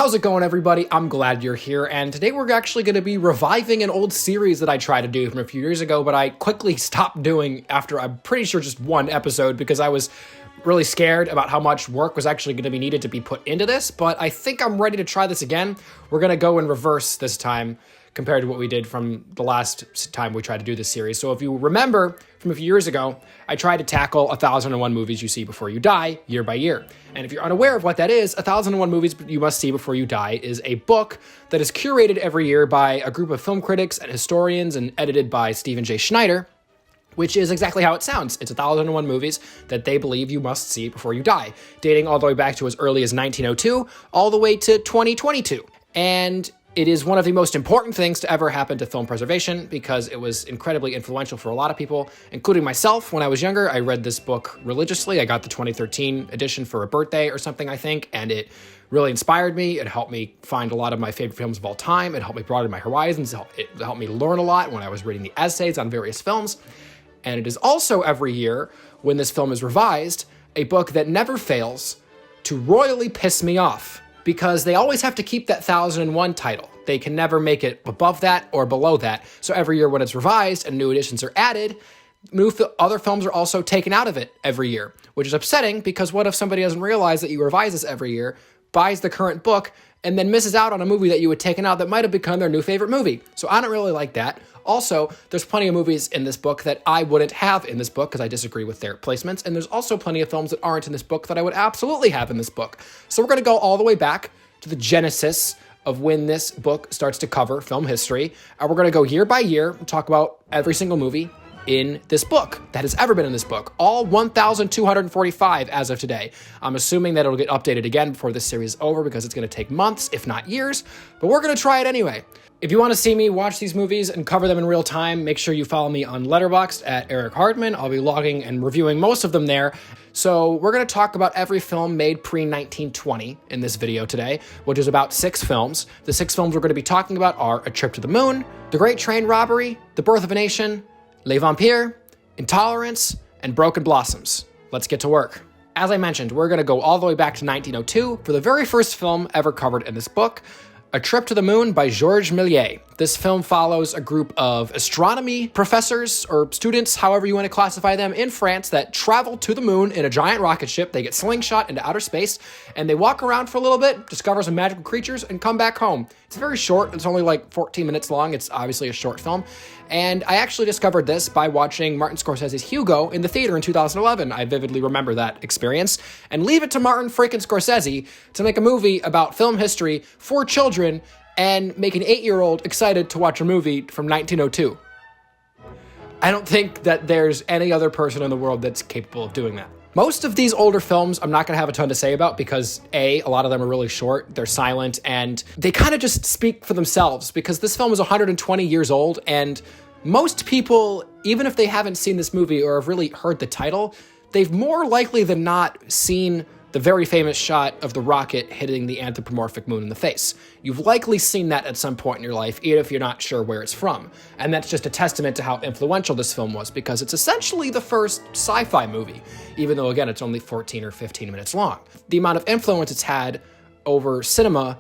How's it going, everybody? I'm glad you're here, and today we're actually going to be reviving an old series that I tried to do from a few years ago, but I quickly stopped doing after, I'm pretty sure, just one episode because I was really scared about how much work was actually going to be needed to be put into this, but I think I'm ready to try this again. We're going to go in reverse this time compared to what we did from the last time we tried to do this series. So if you remember from a few years ago, I tried to tackle 1001 Movies You See Before You Die, year by year. And if you're unaware of what that is, 1001 Movies You Must See Before You Die is a book that is curated every year by a group of film critics and historians and edited by Stephen J. Schneider, which is exactly how it sounds. It's 1001 movies that they believe you must see before you die, dating all the way back to as early as 1902, all the way to 2022. And it is one of the most important things to ever happen to film preservation because it was incredibly influential for a lot of people, including myself. When I was younger, I read this book religiously. I got the 2013 edition for a birthday or something, I think, and it really inspired me. It helped me find a lot of my favorite films of all time. It helped me broaden my horizons. It helped me learn a lot when I was reading the essays on various films. And it is also every year, when this film is revised, a book that never fails to royally piss me off, because they always have to keep that 1001 title. They can never make it above that or below that. So every year when it's revised and new editions are added, other films are also taken out of it every year, which is upsetting because what if somebody doesn't realize that you revise this every year, buys the current book, and then misses out on a movie that you had taken out that might have become their new favorite movie? So I don't really like that. Also, there's plenty of movies in this book that I wouldn't have in this book because I disagree with their placements, and there's also plenty of films that aren't in this book that I would absolutely have in this book. So we're going to go all the way back to the genesis of when this book starts to cover film history, and we're going to go year by year and talk about every single movie in this book that has ever been in this book, all 1,245 as of today. I'm assuming that it'll get updated again before this series is over because it's going to take months, if not years, but we're going to try it anyway. If you want to see me watch these movies and cover them in real time, make sure you follow me on Letterboxd at ERICHARDMAN. I'll be logging and reviewing most of them there. So we're going to talk about every film made pre-1920 in this video today, which is about 6 films. The 6 films we're going to be talking about are A Trip to the Moon, The Great Train Robbery, The Birth of a Nation, Les Vampires, Intolerance, and Broken Blossoms. Let's get to work. As I mentioned, we're going to go all the way back to 1902 for the very first film ever covered in this book, A Trip to the Moon by Georges Méliès. This film follows a group of astronomy professors or students, however you want to classify them, in France that travel to the moon in a giant rocket ship. They get slingshot into outer space, and they walk around for a little bit, discover some magical creatures, and come back home. It's very short. It's only like 14 minutes long. It's obviously a short film. And I actually discovered this by watching Martin Scorsese's Hugo in the theater in 2011. I vividly remember that experience. And leave it to Martin freaking Scorsese to make a movie about film history for children and make an 8-year-old excited to watch a movie from 1902. I don't think that there's any other person in the world that's capable of doing that. Most of these older films I'm not going to have a ton to say about because A, a lot of them are really short, they're silent, and they kind of just speak for themselves because this film is 120 years old, and most people, even if they haven't seen this movie or have really heard the title, they've more likely than not seen the very famous shot of the rocket hitting the anthropomorphic moon in the face. You've likely seen that at some point in your life, even if you're not sure where it's from. And that's just a testament to how influential this film was, because it's essentially the first sci-fi movie, even though, again, it's only 14 or 15 minutes long. The amount of influence it's had over cinema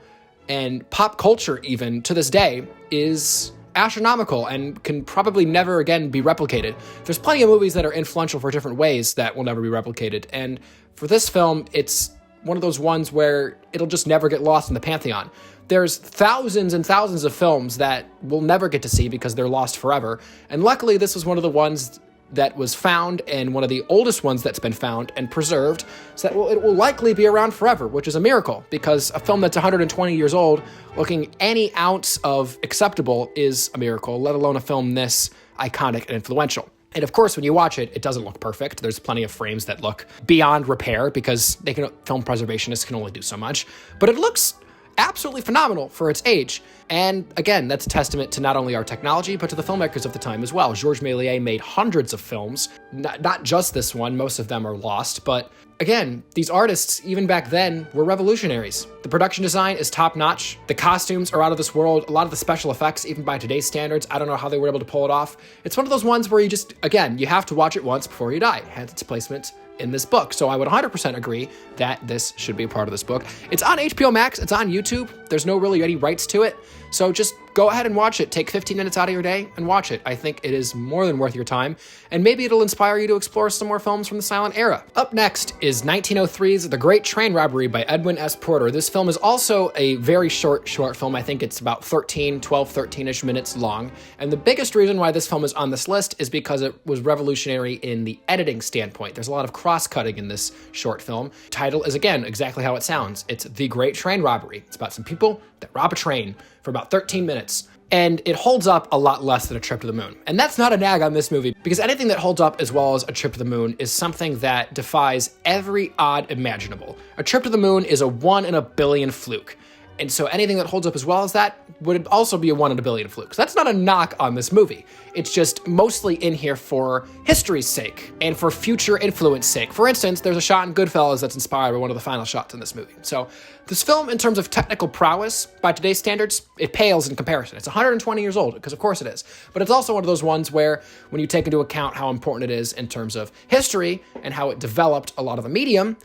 and pop culture, even to this day, is astronomical and can probably never again be replicated. There's plenty of movies that are influential for different ways that will never be replicated, and for this film, it's one of those ones where it'll just never get lost in the pantheon. There's thousands and thousands of films that we'll never get to see because they're lost forever, and luckily this was one of the ones that was found and one of the oldest ones that's been found and preserved, so that it will likely be around forever, which is a miracle, because a film that's 120 years old, looking any ounce of acceptable is a miracle, let alone a film this iconic and influential. And of course, when you watch it, it doesn't look perfect. There's plenty of frames that look beyond repair because film preservationists can only do so much, but it looks absolutely phenomenal for its age. And again, that's a testament to not only our technology, but to the filmmakers of the time as well. Georges Méliès made hundreds of films, not just this one, most of them are lost, but again, these artists, even back then, were revolutionaries. The production design is top-notch, the costumes are out of this world, a lot of the special effects, even by today's standards, I don't know how they were able to pull it off. It's one of those ones where you just, again, you have to watch it once before you die. Hence its placement in this book. So I would 100% agree that this should be a part of this book. It's on HBO Max. It's on YouTube. There's no really any rights to it. So just go ahead and watch it. Take 15 minutes out of your day and watch it. I think it is more than worth your time. And maybe it'll inspire you to explore some more films from the silent era. Up next is 1903's The Great Train Robbery by Edwin S. Porter. This film is also a very short film. I think it's about 13-ish minutes long. And the biggest reason why this film is on this list is because it was revolutionary in the editing standpoint. There's a lot of cross-cutting in this short film. Title is, again, exactly how it sounds. It's The Great Train Robbery. It's about some people that rob a train for about 13 minutes. And it holds up a lot less than A Trip to the Moon. And that's not a nag on this movie, because anything that holds up as well as A Trip to the Moon is something that defies every odd imaginable. A Trip to the Moon is a 1 in a billion fluke. And so anything that holds up as well as that would also be a 1 in a billion fluke. So that's not a knock on this movie. It's just mostly in here for history's sake and for future influence sake. For instance, there's a shot in Goodfellas that's inspired by one of the final shots in this movie. So this film, in terms of technical prowess, by today's standards, it pales in comparison. It's 120 years old, because of course it is. But it's also one of those ones where, when you take into account how important it is in terms of history and how it developed a lot of the medium,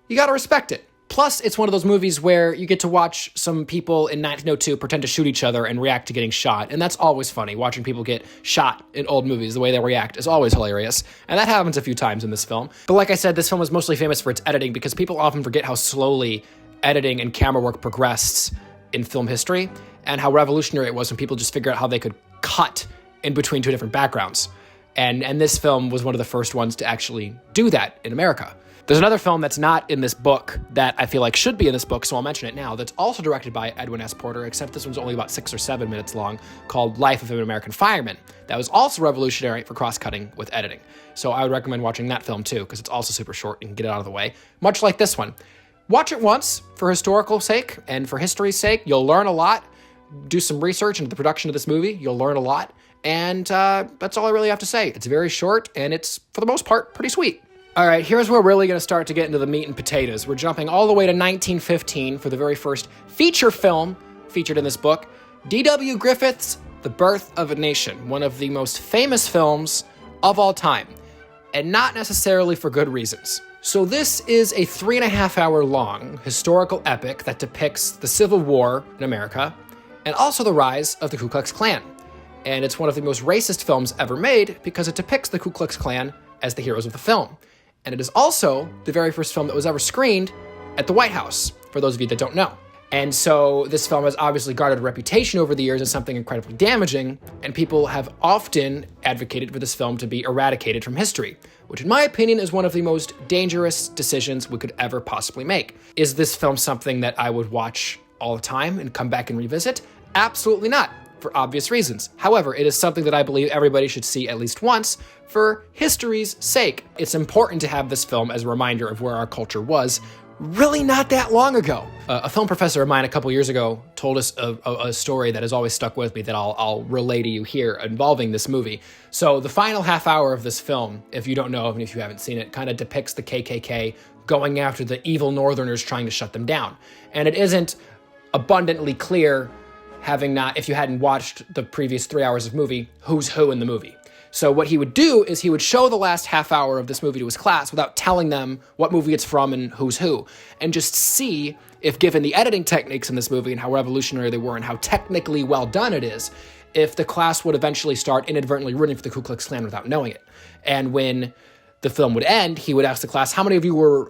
you gotta respect it. Plus, it's one of those movies where you get to watch some people in 1902 pretend to shoot each other and react to getting shot. And that's always funny. Watching people get shot in old movies, the way they react is always hilarious. And that happens a few times in this film. But like I said, this film is mostly famous for its editing, because people often forget how slowly editing and camera work progressed in film history, and how revolutionary it was when people just figured out how they could cut in between two different backgrounds. And this film was one of the first ones to actually do that in America. There's another film that's not in this book that I feel like should be in this book, so I'll mention it now, that's also directed by Edwin S. Porter, except this one's only about 6 or 7 minutes long, called Life of an American Fireman. That was also revolutionary for cross-cutting with editing. So I would recommend watching that film too, because it's also super short and get it out of the way, much like this one. Watch it once for historical sake and for history's sake. You'll learn a lot. Do some research into the production of this movie. You'll learn a lot. And that's all I really have to say. It's very short, and it's, for the most part, pretty sweet. All right, here's where we're really going to start to get into the meat and potatoes. We're jumping all the way to 1915 for the very first feature film featured in this book, D.W. Griffith's The Birth of a Nation, one of the most famous films of all time, and not necessarily for good reasons. So this is a 3.5-hour long historical epic that depicts the Civil War in America and also the rise of the Ku Klux Klan. And it's one of the most racist films ever made because it depicts the Ku Klux Klan as the heroes of the film. And it is also the very first film that was ever screened at the White House, for those of you that don't know. And so this film has obviously garnered a reputation over the years as something incredibly damaging, and people have often advocated for this film to be eradicated from history, which in my opinion is one of the most dangerous decisions we could ever possibly make. Is this film something that I would watch all the time and come back and revisit? Absolutely not, for obvious reasons. However, it is something that I believe everybody should see at least once for history's sake. It's important to have this film as a reminder of where our culture was really not that long ago. A film professor of mine a couple years ago told us a story that has always stuck with me that I'll relay to you here involving this movie. So the final half hour of this film, if you don't know and if you haven't seen it, kind of depicts the KKK going after the evil Northerners trying to shut them down. And it isn't abundantly clear, if you hadn't watched the previous 3 hours of movie, who's who in the movie. So what he would do is he would show the last half hour of this movie to his class without telling them what movie it's from and who's who, and just see if, given the editing techniques in this movie and how revolutionary they were and how technically well done it is, if the class would eventually start inadvertently rooting for the Ku Klux Klan without knowing it. And when the film would end, he would ask the class, how many of you were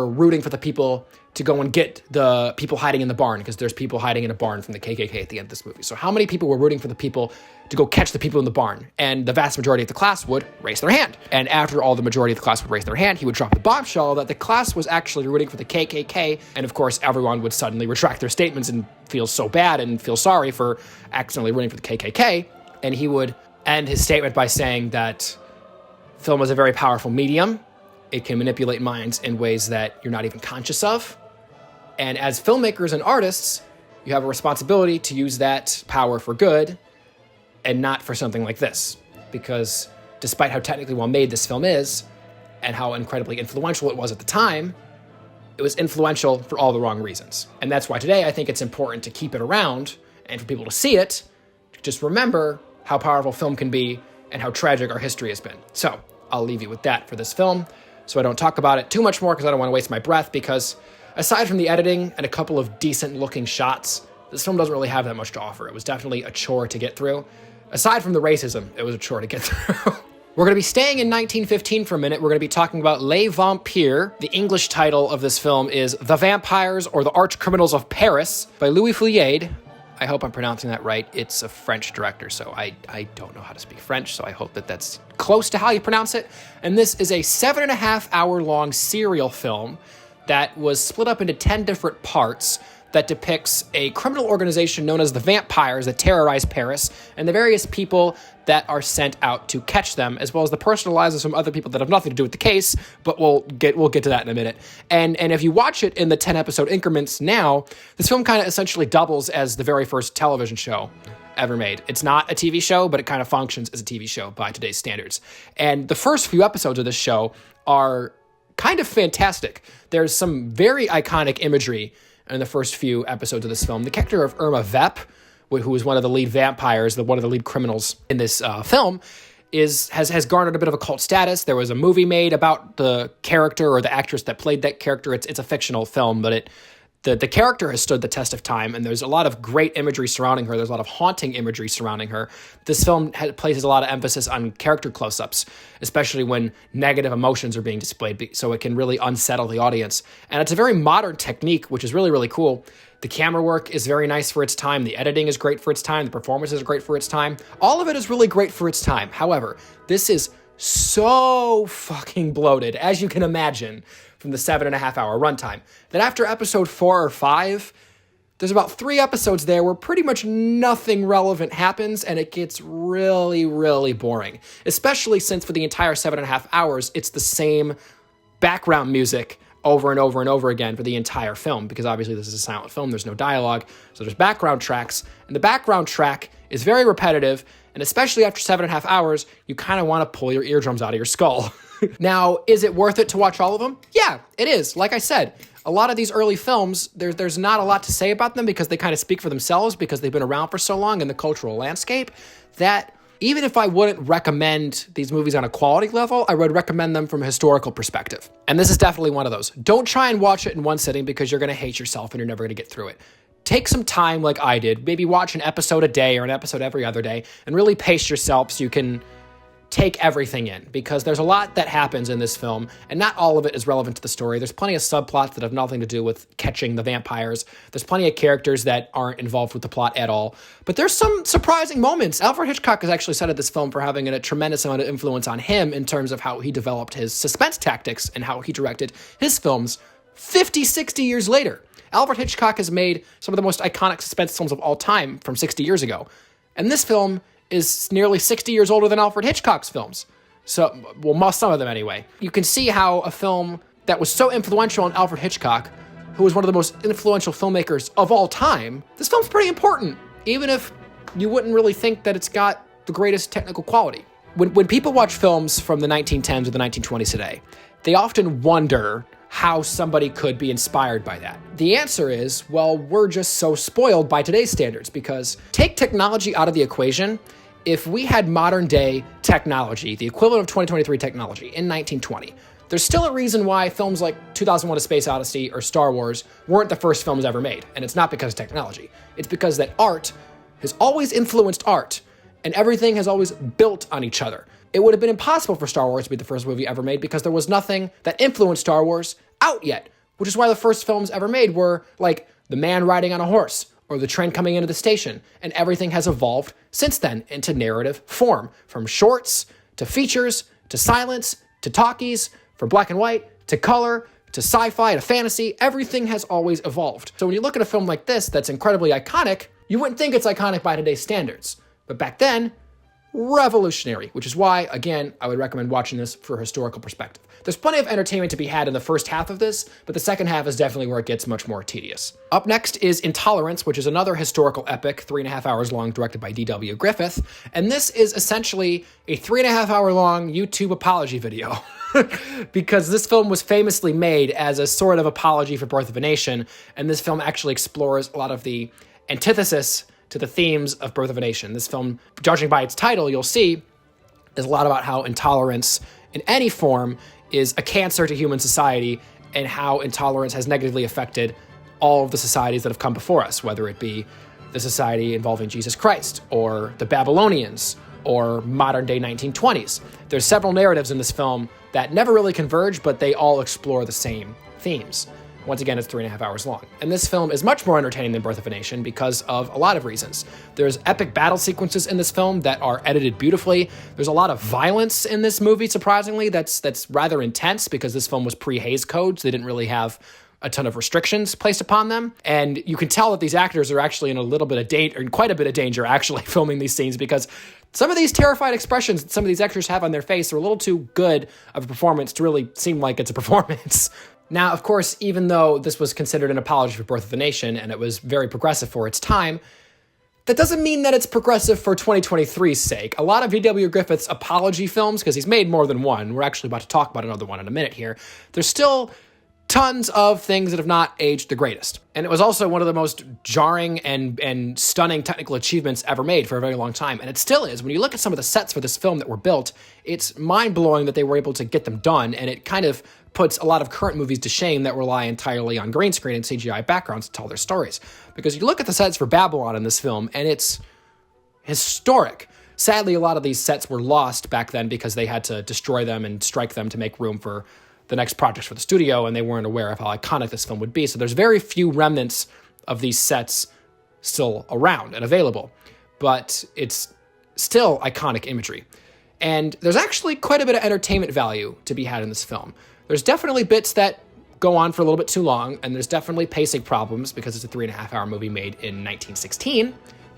rooting for the people to go and get the people hiding in the barn? Because there's people hiding in a barn from the KKK at the end of this movie. So how many people were rooting for the people to go catch the people in the barn? And the vast majority of the class would raise their hand. And after all the majority of the class would raise their hand, he would drop the bombshell that the class was actually rooting for the KKK. And of course, everyone would suddenly retract their statements and feel so bad and feel sorry for accidentally rooting for the KKK. And he would end his statement by saying that film is a very powerful medium. It can manipulate minds in ways that you're not even conscious of. And as filmmakers and artists, you have a responsibility to use that power for good and not for something like this. Because despite how technically well made this film is and how incredibly influential it was at the time, it was influential for all the wrong reasons. And that's why today I think it's important to keep it around and for people to see it, to just remember how powerful film can be and how tragic our history has been. So I'll leave you with that for this film. so I don't talk about it too much more because I don't want to waste my breath, because aside from the editing and a couple of decent-looking shots, this film doesn't really have that much to offer. It was definitely a chore to get through. Aside from the racism, it was a chore to get through. We're going to be staying in 1915 for a minute. We're going to be talking about Les Vampires. The English title of this film is The Vampires or the Arch Criminals of Paris by Louis Feuillade. I hope I'm pronouncing that right. It's a French director, so I don't know how to speak French, so I hope that that's close to how you pronounce it. And this is a 7.5-hour-long serial film that was split up into 10 different parts that depicts a criminal organization known as the Vampires that terrorize Paris, and the various people that are sent out to catch them, as well as the personal lives of some other people that have nothing to do with the case, but we'll get to that in a minute. And if you watch it in the 10-episode increments now, this film kind of essentially doubles as the very first television show ever made. It's not a TV show, but it kind of functions as a TV show by today's standards. And the first few episodes of this show are kind of fantastic. There's some very iconic imagery in the first few episodes of this film. The character of Irma Vep, who is one of the lead vampires, one of the lead criminals in this film, has garnered a bit of a cult status. There was a movie made about the character or the actress that played that character. It's a fictional film, but the character has stood the test of time, and there's a lot of great imagery surrounding her. There's a lot of haunting imagery surrounding her. This film places a lot of emphasis on character close-ups, especially when negative emotions are being displayed, so it can really unsettle the audience. And it's a very modern technique, which is really, really cool. The camera work is very nice for its time. The editing is great for its time. The performances are great for its time. All of it is really great for its time. However, this is so fucking bloated, as you can imagine, from the 7.5-hour runtime, that after episode 4 or 5, there's about 3 episodes there where pretty much nothing relevant happens, and it gets really, really boring. Especially since for the entire 7.5 hours, it's the same background music over and over and over again for the entire film, because obviously this is a silent film, there's no dialogue, so there's background tracks, and the background track is very repetitive, and especially after 7.5 hours, you kind of want to pull your eardrums out of your skull. Now, is it worth it to watch all of them? Yeah, it is. Like I said, a lot of these early films, there's not a lot to say about them because they kind of speak for themselves because they've been around for so long in the cultural landscape that even if I wouldn't recommend these movies on a quality level, I would recommend them from a historical perspective. And this is definitely one of those. Don't try and watch it in one sitting because you're going to hate yourself and you're never going to get through it. Take some time like I did, maybe watch an episode a day or an episode every other day, and really pace yourself so you can take everything in, because there's a lot that happens in this film, and not all of it is relevant to the story. There's plenty of subplots that have nothing to do with catching the vampires. There's plenty of characters that aren't involved with the plot at all. But there's some surprising moments. Alfred Hitchcock has actually cited this film for having a tremendous amount of influence on him in terms of how he developed his suspense tactics and how he directed his films 50, 60 years later. Alfred Hitchcock has made some of the most iconic suspense films of all time from 60 years ago. And this film is nearly 60 years older than Alfred Hitchcock's films. So, well, some of them anyway. You can see how a film that was so influential on Alfred Hitchcock, who was one of the most influential filmmakers of all time, this film's pretty important, even if you wouldn't really think that it's got the greatest technical quality. When people watch films from the 1910s or the 1920s today, they often wonder how somebody could be inspired by that. The answer is, well, we're just so spoiled by today's standards, because take technology out of the equation. If we had modern day technology, the equivalent of 2023 technology in 1920, there's still a reason why films like 2001: A Space Odyssey or Star Wars weren't the first films ever made. And it's not because of technology. It's because that art has always influenced art, and everything has always built on each other. It would have been impossible for Star Wars to be the first movie ever made because there was nothing that influenced Star Wars out yet, which is why the first films ever made were like the man riding on a horse or the train coming into the station, and everything has evolved since then into narrative form, from shorts to features to silence to talkies, from black and white to color to sci-fi to fantasy. Everything has always evolved. So when you look at a film like this that's incredibly iconic, you wouldn't think it's iconic by today's standards, but back then, revolutionary, which is why, again, I would recommend watching this for a historical perspective. There's plenty of entertainment to be had in the first half of this, but the second half is definitely where it gets much more tedious. Up next is Intolerance, which is another historical epic, 3.5 hours long, directed by D.W. Griffith, and this is essentially a 3.5 hour long YouTube apology video, because this film was famously made as a sort of apology for Birth of a Nation, and this film actually explores a lot of the antithesis to the themes of Birth of a Nation. This film, judging by its title, you'll see, is a lot about how intolerance in any form is a cancer to human society, and how intolerance has negatively affected all of the societies that have come before us, whether it be the society involving Jesus Christ, or the Babylonians, or modern-day 1920s. There's several narratives in this film that never really converge, but they all explore the same themes. Once again, it's 3.5 hours long. And this film is much more entertaining than Birth of a Nation because of a lot of reasons. There's epic battle sequences in this film that are edited beautifully. There's a lot of violence in this movie, surprisingly, that's rather intense because this film was pre-Hays Code, so they didn't really have a ton of restrictions placed upon them. And you can tell that these actors are actually in a little bit of danger, in quite a bit of danger, actually, filming these scenes, because some of these terrified expressions that some of these actors have on their face are a little too good of a performance to really seem like it's a performance. Now, of course, even though this was considered an apology for Birth of a Nation and it was very progressive for its time, that doesn't mean that it's progressive for 2023's sake. A lot of D.W. Griffith's apology films, because he's made more than one, we're actually about to talk about another one in a minute here, there's still tons of things that have not aged the greatest. And it was also one of the most jarring and stunning technical achievements ever made for a very long time. And it still is. When you look at some of the sets for this film that were built, it's mind-blowing that they were able to get them done, and it kind of puts a lot of current movies to shame that rely entirely on green screen and CGI backgrounds to tell their stories. Because you look at the sets for Babylon in this film, and it's historic. Sadly, a lot of these sets were lost back then because they had to destroy them and strike them to make room for the next projects for the studio, and they weren't aware of how iconic this film would be. So there's very few remnants of these sets still around and available, but it's still iconic imagery. And there's actually quite a bit of entertainment value to be had in this film. There's definitely bits that go on for a little bit too long, and there's definitely pacing problems because it's a 3.5-hour movie made in 1916.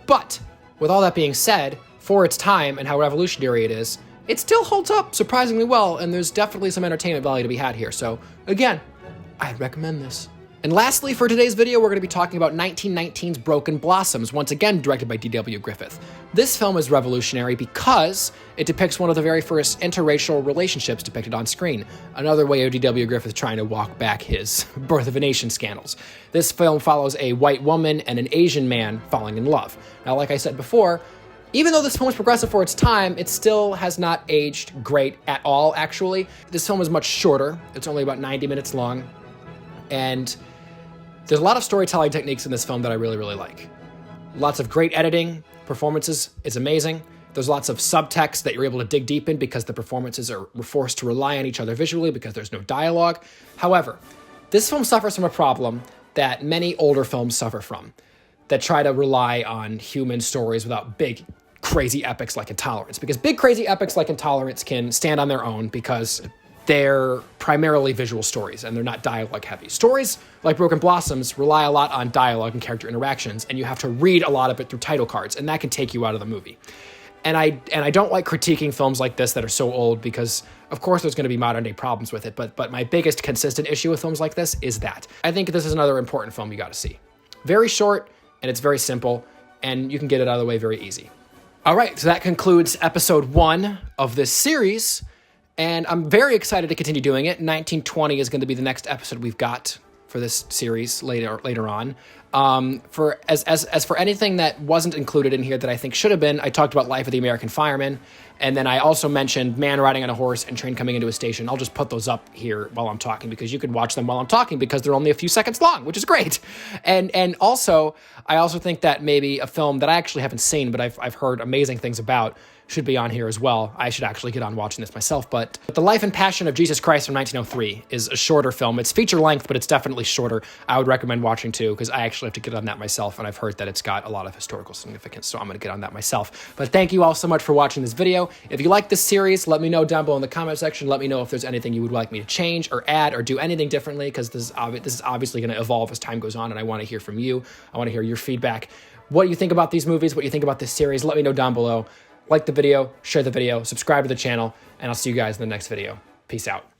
But with all that being said, for its time and how revolutionary it is, it still holds up surprisingly well, and there's definitely some entertainment value to be had here. So again, I'd recommend this. And lastly, for today's video, we're going to be talking about 1919's Broken Blossoms, once again directed by D.W. Griffith. This film is revolutionary because it depicts one of the very first interracial relationships depicted on screen, another way of D.W. Griffith trying to walk back his Birth of a Nation scandals. This film follows a white woman and an Asian man falling in love. Now, like I said before, even though this film was progressive for its time, it still has not aged great at all, actually. This film is much shorter. It's only about 90 minutes long, and there's a lot of storytelling techniques in this film that I really, really like. Lots of great editing, performances, it's amazing. There's lots of subtext that you're able to dig deep in because the performances are forced to rely on each other visually because there's no dialogue. However, this film suffers from a problem that many older films suffer from, that try to rely on human stories without big, crazy epics like Intolerance. Because big, crazy epics like Intolerance can stand on their own because they're primarily visual stories and they're not dialogue heavy. Stories like Broken Blossoms rely a lot on dialogue and character interactions, and you have to read a lot of it through title cards, and that can take you out of the movie. And I don't like critiquing films like this that are so old because, of course, there's going to be modern day problems with it, but my biggest consistent issue with films like this is that. I think this is another important film you got to see. Very short, and it's very simple, and you can get it out of the way very easy. All right, so that concludes episode 1 of this series. And I'm very excited to continue doing it. 1920 is going to be the next episode we've got for this series later on. As for anything that wasn't included in here that I think should have been, I talked about Life of the American Fireman, and then I also mentioned Man Riding on a Horse and Train Coming into a Station. I'll just put those up here while I'm talking because you can watch them while I'm talking because they're only a few seconds long, which is great. And also, I also think that maybe a film that I actually haven't seen, but I've heard amazing things about, should be on here as well. I should actually get on watching this myself, but The Life and Passion of Jesus Christ from 1903 is a shorter film. It's feature length, but it's definitely shorter. I would recommend watching too, because I actually have to get on that myself, and I've heard that it's got a lot of historical significance, so I'm gonna get on that myself. But thank you all so much for watching this video. If you like this series, let me know down below in the comment section. Let me know if there's anything you would like me to change or add or do anything differently, because this is obviously gonna evolve as time goes on, and I wanna hear from you. I wanna hear your feedback. What you think about these movies, what you think about this series, let me know down below. Like the video, share the video, subscribe to the channel, and I'll see you guys in the next video. Peace out.